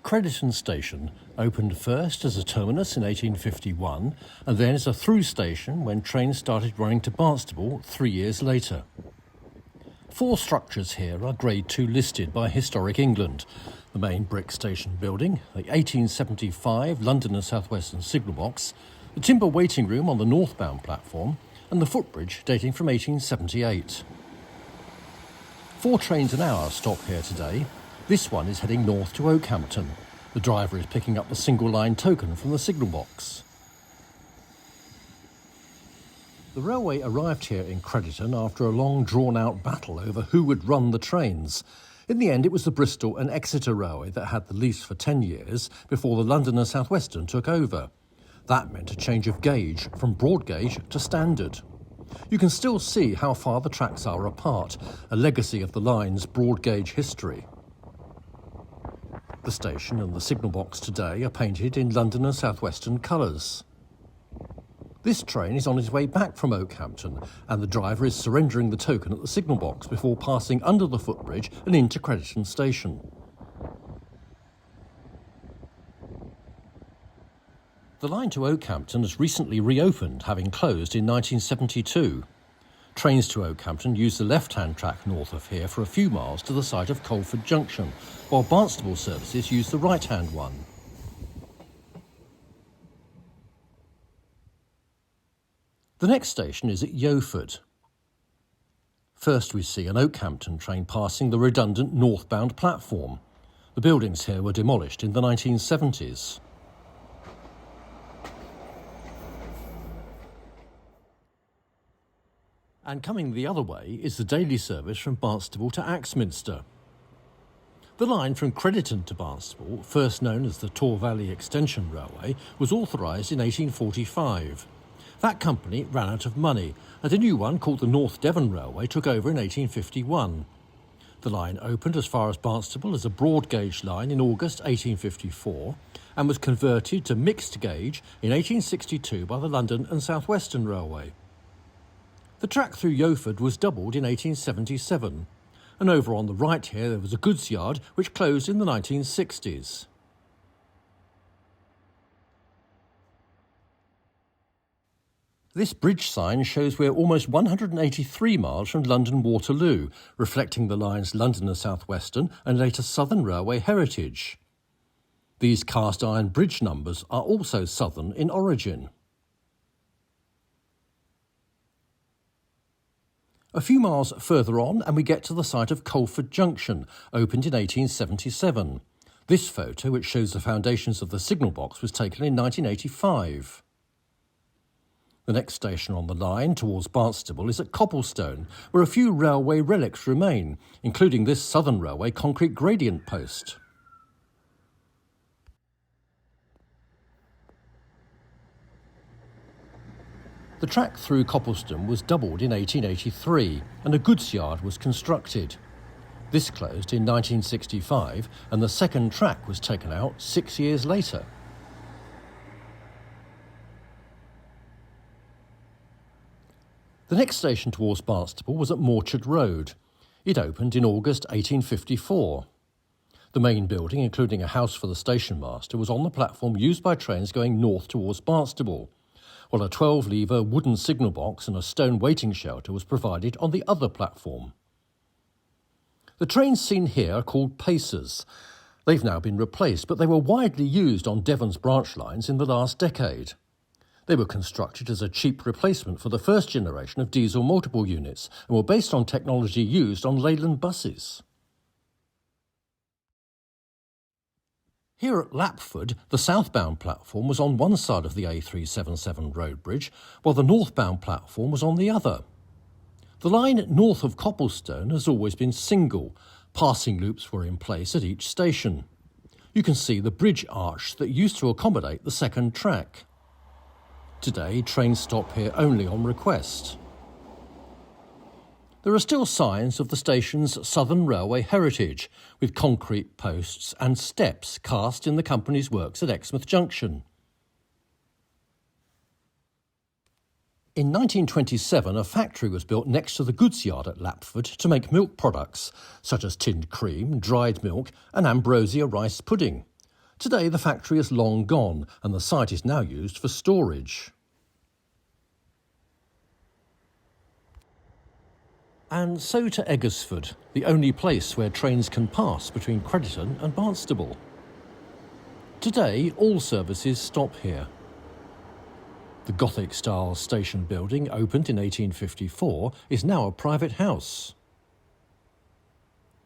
Crediton station opened first as a terminus in 1851 and then as a through station when trains started running to Barnstaple 3 years later. 4 structures here are Grade 2 listed by Historic England: the main brick station building, the 1875 London and South Western signal box, the timber waiting room on the northbound platform, and the footbridge dating from 1878. 4 trains an hour stop here today. This one is heading north to Oakhampton. The driver is picking up the single line token from the signal box. The railway arrived here in Crediton after a long drawn-out battle over who would run the trains. In the end, it was the Bristol and Exeter Railway that had the lease for 10 years before the London and South Western took over. That meant a change of gauge from broad gauge to standard. You can still see how far the tracks are apart, a legacy of the line's broad gauge history. The station and the signal box today are painted in London and South Western colours. This train is on its way back from Oakhampton, and the driver is surrendering the token at the signal box before passing under the footbridge and into Crediton station. The line to Oakhampton has recently reopened, having closed in 1972. Trains to Oakhampton use the left-hand track north of here for a few miles to the site of Culford Junction, while Barnstaple services use the right-hand one. The next station is at Yeoford. First we see an Oakhampton train passing the redundant northbound platform. The buildings here were demolished in the 1970s. And coming the other way is the daily service from Barnstaple to Axminster. The line from Crediton to Barnstaple, first known as the Tor Valley Extension Railway, was authorised in 1845. That company ran out of money, and a new one called the North Devon Railway took over in 1851. The line opened as far as Barnstaple as a broad gauge line in August 1854 and was converted to mixed gauge in 1862 by the London and South Western Railway. The track through Yeoford was doubled in 1877, and over on the right here there was a goods yard which closed in the 1960s. This bridge sign shows we're almost 183 miles from London Waterloo, reflecting the line's London and South Western and later Southern Railway heritage. These cast iron bridge numbers are also southern in origin. A few miles further on and we get to the site of Culford Junction, opened in 1877. This photo, which shows the foundations of the signal box, was taken in 1985. The next station on the line towards Barnstaple is at Copplestone, where a few railway relics remain, including this Southern Railway concrete gradient post. The track through Copplestone was doubled in 1883 and a goods yard was constructed. This closed in 1965 and the second track was taken out 6 years later. The next station towards Barnstaple was at Morchard Road. It opened in August 1854. The main building, including a house for the station master, was on the platform used by trains going north towards Barnstaple, while a 12-lever wooden signal box and a stone waiting shelter was provided on the other platform. The trains seen here are called pacers. They've now been replaced, but they were widely used on Devon's branch lines in the last decade. They were constructed as a cheap replacement for the first generation of diesel multiple units and were based on technology used on Leyland buses. Here at Lapford, the southbound platform was on one side of the A377 road bridge, while the northbound platform was on the other. The line north of Copplestone has always been single. Passing loops were in place at each station. You can see the bridge arch that used to accommodate the second track. Today, trains stop here only on request. There are still signs of the station's Southern Railway heritage, with concrete posts and steps cast in the company's works at Exmouth Junction. In 1927, a factory was built next to the goods yard at Lapford to make milk products, such as tinned cream, dried milk and ambrosia rice pudding. Today the factory is long gone and the site is now used for storage. And so to Eggesford, the only place where trains can pass between Crediton and Barnstaple. Today all services stop here. The Gothic-style station building, opened in 1854, is now a private house.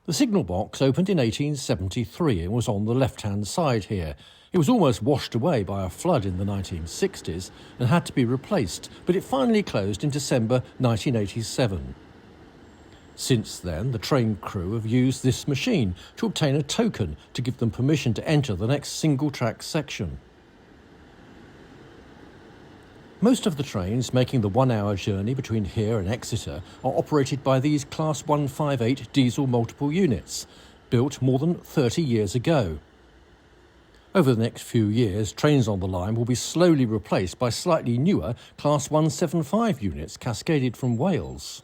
The signal box opened in 1873 and was on the left-hand side here. It was almost washed away by a flood in the 1960s and had to be replaced, but it finally closed in December 1987. Since then, the train crew have used this machine to obtain a token to give them permission to enter the next single-track section. Most of the trains making the 1 hour journey between here and Exeter are operated by these Class 158 diesel multiple units, built more than 30 years ago. Over the next few years, trains on the line will be slowly replaced by slightly newer Class 175 units cascaded from Wales.